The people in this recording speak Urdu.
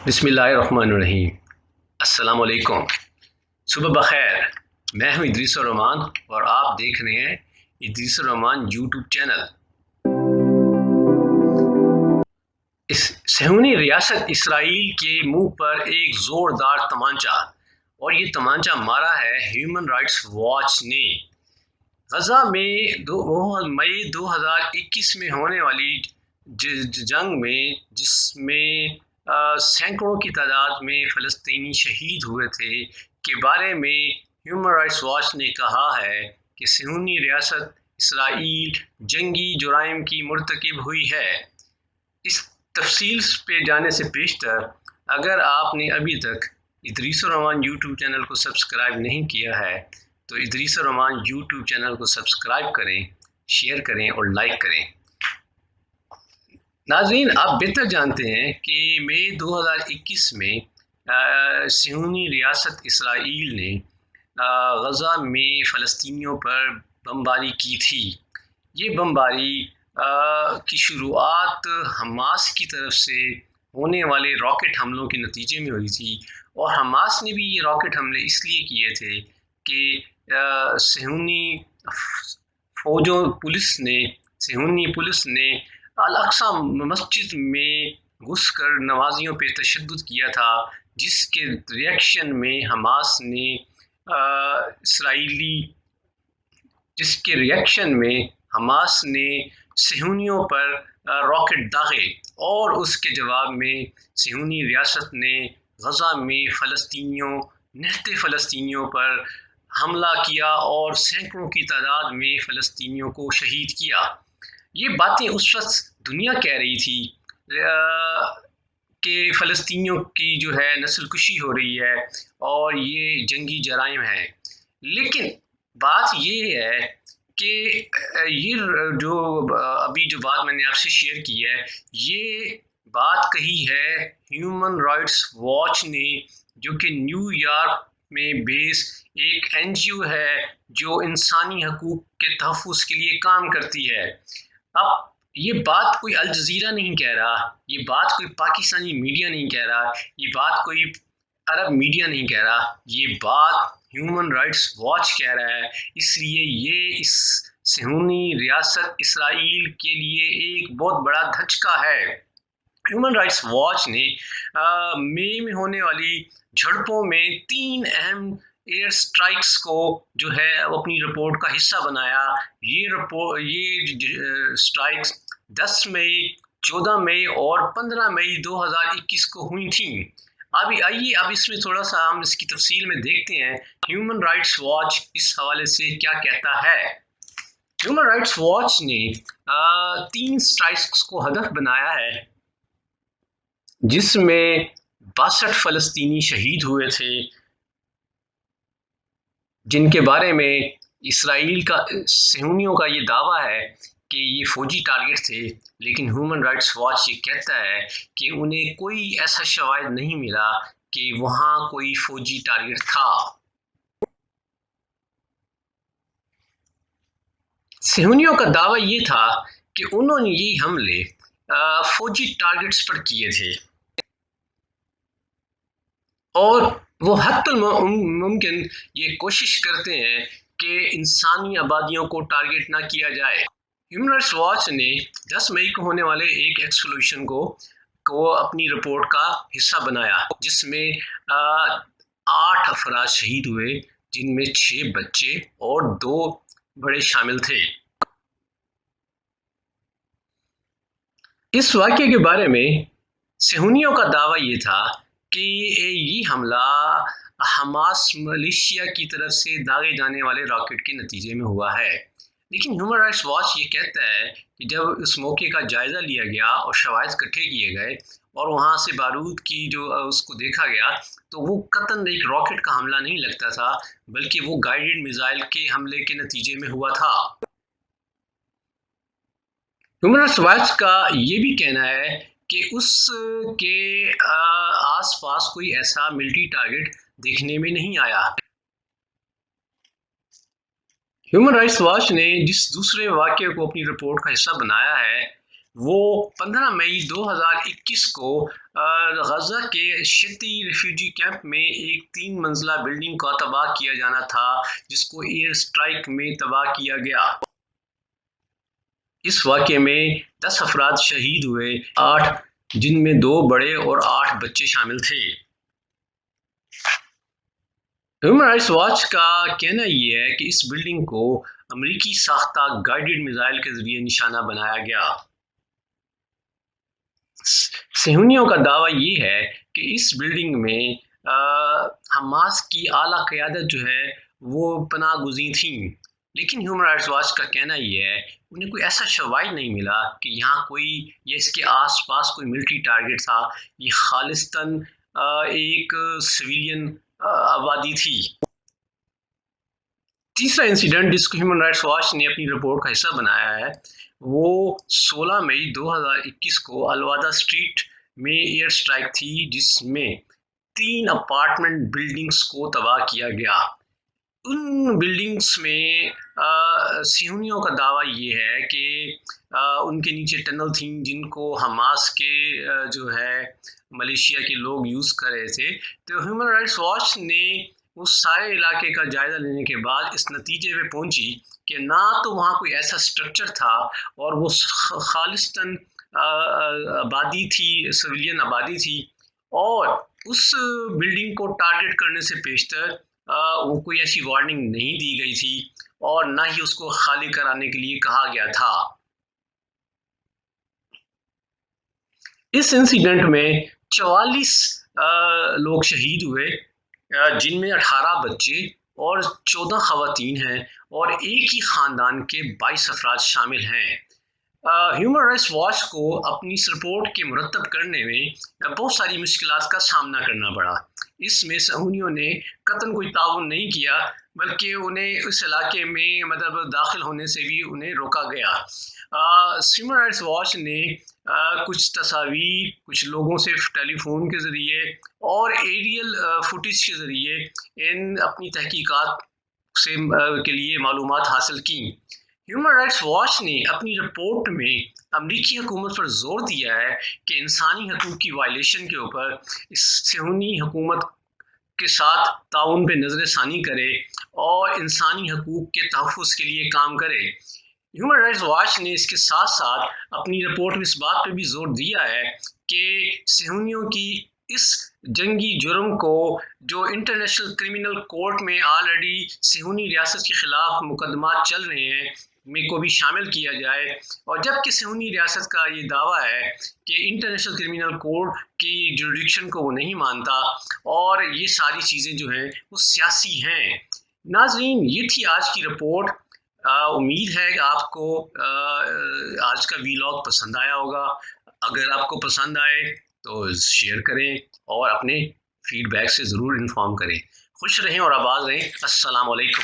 بسم اللہ الرحمن الرحیم۔ السلام علیکم، صبح بخیر۔ میں ہوں ادریس الرحمان اور آپ دیکھ رہے ہیں ادریس الرحمان یوٹیوب چینل۔ صہیونی ریاست اسرائیل کے منہ پر ایک زوردار تمانچہ، اور یہ تمانچہ مارا ہے ہیومن رائٹس واچ نے۔ غزہ میں مئی 2021 میں ہونے والی جنگ میں، جس میں سینکڑوں کی تعداد میں فلسطینی شہید ہوئے تھے، کے بارے میں ہیومن رائٹس واچ نے کہا ہے کہ صہیونی ریاست اسرائیل جنگی جرائم کی مرتکب ہوئی ہے۔ اس تفصیل پہ جانے سے پیشتر، اگر آپ نے ابھی تک ادریس الرحمان یوٹیوب چینل کو سبسکرائب نہیں کیا ہے تو ادریس الرحمان یوٹیوب چینل کو سبسکرائب کریں، شیئر کریں اور لائک کریں۔ ناظرین، آپ بہتر جانتے ہیں کہ مئی 2021 میں صہیونی ریاست اسرائیل نے غزہ میں فلسطینیوں پر بمباری کی تھی۔ یہ بمباری کی شروعات حماس کی طرف سے ہونے والے راکٹ حملوں کے نتیجے میں ہوئی تھی، اور حماس نے بھی یہ راکٹ حملے اس لیے کیے تھے کہ صہیونی صہیونی پولیس نے الاقصی مسجد میں گھس کر نمازیوں پہ تشدد کیا تھا، جس کے ریئیکشن میں حماس نے صہیونیوں پر راکٹ داغے، اور اس کے جواب میں صہیونی ریاست نے غزہ میں نہتے فلسطینیوں پر حملہ کیا اور سینکڑوں کی تعداد میں فلسطینیوں کو شہید کیا۔ یہ باتیں اس وقت دنیا کہہ رہی تھی کہ فلسطینیوں کی جو ہے نسل کشی ہو رہی ہے اور یہ جنگی جرائم ہیں، لیکن بات یہ ہے کہ یہ ابھی جو بات میں نے آپ سے شیئر کی ہے، یہ بات کہی ہے ہیومن رائٹس واچ نے، جو کہ نیو یارک میں بیس ایک NGO ہے جو انسانی حقوق کے تحفظ کے لیے کام کرتی ہے۔ اب یہ بات کوئی الجزیرہ نہیں کہہ رہا، یہ بات کوئی پاکستانی میڈیا نہیں کہہ رہا، یہ بات کوئی عرب میڈیا نہیں کہہ رہا، یہ بات ہیومن رائٹس واچ کہہ رہا ہے۔ اس لیے یہ اس صہیونی ریاست اسرائیل کے لیے ایک بہت بڑا دھچکا ہے۔ ہیومن رائٹس واچ نے مئی میں ہونے والی جھڑپوں میں 3 اہم ایئر سٹرائکس کو جو ہے اپنی رپورٹ کا حصہ بنایا۔ یہ سٹرائکس 10 مئی، 14 مئی اور 15 مئی 2021 کو ہوئی تھیں۔ آئیے اب اس میں تھوڑا سا ہم اس کی تفصیل میں دیکھتے ہیں ہیومن رائٹس واچ اس حوالے سے کیا کہتا ہے۔ ہیومن رائٹس واچ نے 3 سٹرائکس کو ہدف بنایا ہے، جس میں 62 فلسطینی شہید ہوئے تھے، جن کے بارے میں صہیونیوں کا یہ دعویٰ ہے کہ یہ فوجی ٹارگٹ تھے، لیکن ہیومن رائٹس واچ یہ کہتا ہے کہ انہیں کوئی ایسا شواہد نہیں ملا کہ وہاں کوئی فوجی ٹارگٹ تھا۔ صہیونیوں کا دعویٰ یہ تھا کہ انہوں نے یہ حملے فوجی ٹارگٹس پر کیے تھے، اور وہ حتی الممکن یہ کوشش کرتے ہیں کہ انسانی آبادیوں کو ٹارگٹ نہ کیا جائے۔ ہیومن رائٹس واچ نے 10 مئی کو ہونے والے ایک ایکسپلوژن کو اپنی رپورٹ کا حصہ بنایا، جس میں 8 افراد شہید ہوئے، جن میں 6 بچے اور 2 بڑے شامل تھے۔ اس واقعے کے بارے میں صہیونیوں کا دعویٰ یہ تھا کہ یہ حملہ حماس ملیشیا کی طرف سے داغے جانے والے راکٹ کے نتیجے میں ہوا ہے، لیکن ہیومن رائٹس واچ یہ کہتا ہے کہ جب اس موقع کا جائزہ لیا گیا اور شواہد اکٹھے کیے گئے اور وہاں سے بارود کی اس کو دیکھا گیا، تو وہ قطعاً ایک راکٹ کا حملہ نہیں لگتا تھا، بلکہ وہ گائیڈڈ میزائل کے حملے کے نتیجے میں ہوا تھا۔ ہیومن رائٹس واچ کا یہ بھی کہنا ہے کہ اس کے آس پاس کوئی ایسا ملٹری ٹارگٹ دیکھنے میں نہیں آیا۔ ہیومن رائٹس واچ نے جس دوسرے واقعے کو اپنی رپورٹ کا حصہ بنایا ہے، وہ 15 مئی 2021 کو غزہ کے شتی ریفیوجی کیمپ میں ایک 3 منزلہ بلڈنگ کا تباہ کیا جانا تھا، جس کو ایئر اسٹرائک میں تباہ کیا گیا۔ اس واقعے میں 10 افراد شہید ہوئے، 8 جن میں 2 بڑے اور 8 بچے شامل تھے۔ ہیومن رائٹس واچ کا کہنا یہ ہے کہ اس بلڈنگ کو امریکی ساختہ گائیڈڈ میزائل کے ذریعے نشانہ بنایا گیا۔ صہیونیوں کا دعویٰ یہ ہے کہ اس بلڈنگ میں حماس کی اعلیٰ قیادت جو ہے وہ پناہ گزین تھیں، لیکن ہیومن رائٹس واچ کا کہنا یہ ہے انہیں کوئی ایسا شواہد نہیں ملا کہ یہاں کوئی یا اس کے آس پاس کوئی ملٹری ٹارگٹ تھا، یہ خالصتاً ایک سویلین آبادی تھی۔ تیسرا انسیڈنٹ جس کو ہیومن رائٹس واچ نے اپنی رپورٹ کا حصہ بنایا ہے وہ 16 مئی 2021 کو الوادہ اسٹریٹ میں ایئر اسٹرائک تھی، جس میں 3 اپارٹمنٹ بلڈنگز کو تباہ کیا گیا۔ ان بلڈنگز میں صہیونیوں کا دعویٰ یہ ہے کہ ان کے نیچے ٹنل تھیں جن کو حماس کے جو ہے ملیشیا کے لوگ یوز کر رہے تھے۔ تو ہیومن رائٹس واچ نے اس سارے علاقے کا جائزہ لینے کے بعد اس نتیجے پہ پہنچی کہ نہ تو وہاں کوئی ایسا اسٹرکچر تھا اور وہ خالصتاً آبادی تھی، سویلین آبادی تھی، اور اس بلڈنگ کو ٹارگٹ کرنے سے پیشتر وہ کوئی ایسی وارننگ نہیں دی گئی تھی اور نہ ہی اس کو خالی کرانے کے لیے کہا گیا تھا۔ اس انسیڈنٹ میں 44 لوگ شہید ہوئے، جن میں 18 بچے اور 14 خواتین ہیں، اور ایک ہی خاندان کے 22 افراد شامل ہیں۔ ہیومن رائٹس واچ کو اپنی اس رپورٹ کے مرتب کرنے میں بہت ساری مشکلات کا سامنا کرنا پڑا۔ اس میں صہیونیوں نے قطعاً کوئی تعاون نہیں کیا، بلکہ انہیں اس علاقے میں داخل ہونے سے بھی انہیں روکا گیا۔ ہیومن رائٹس واچ نے کچھ تصاویر، کچھ لوگوں سے ٹیلی فون کے ذریعے اور ایریل فوٹیج کے ذریعے اپنی تحقیقات کے لیے معلومات حاصل کی۔ ہیومن رائٹس واچ نے اپنی رپورٹ میں امریکی حکومت پر زور دیا ہے کہ انسانی حقوق کی وائلیشن کے اوپر اس صہیونی حکومت کے ساتھ تعاون پہ نظر ثانی کرے اور انسانی حقوق کے تحفظ کے لیے کام کرے۔ ہیومن رائٹس واچ نے اس کے ساتھ ساتھ اپنی رپورٹ میں اس بات پہ بھی زور دیا ہے کہ صہیونیوں کی اس جنگی جرم کو جو انٹرنیشنل کرمنل کورٹ میں آلریڈی صہیونی ریاست کے خلاف مقدمات چل رہے ہیں میں کو بھی شامل کیا جائے، اور جبکہ صہیونی ریاست کا یہ دعویٰ ہے کہ انٹرنیشنل کرمنل کورٹ کی جوریڈکشن کو وہ نہیں مانتا اور یہ ساری چیزیں جو ہیں وہ سیاسی ہیں۔ ناظرین، یہ تھی آج کی رپورٹ۔ امید ہے کہ آپ کو آج کا ویلاگ پسند آیا ہوگا۔ اگر آپ کو پسند آئے تو شیئر کریں اور اپنے فیڈ بیک سے ضرور انفارم کریں۔ خوش رہیں اور آباد رہیں۔ السلام علیکم۔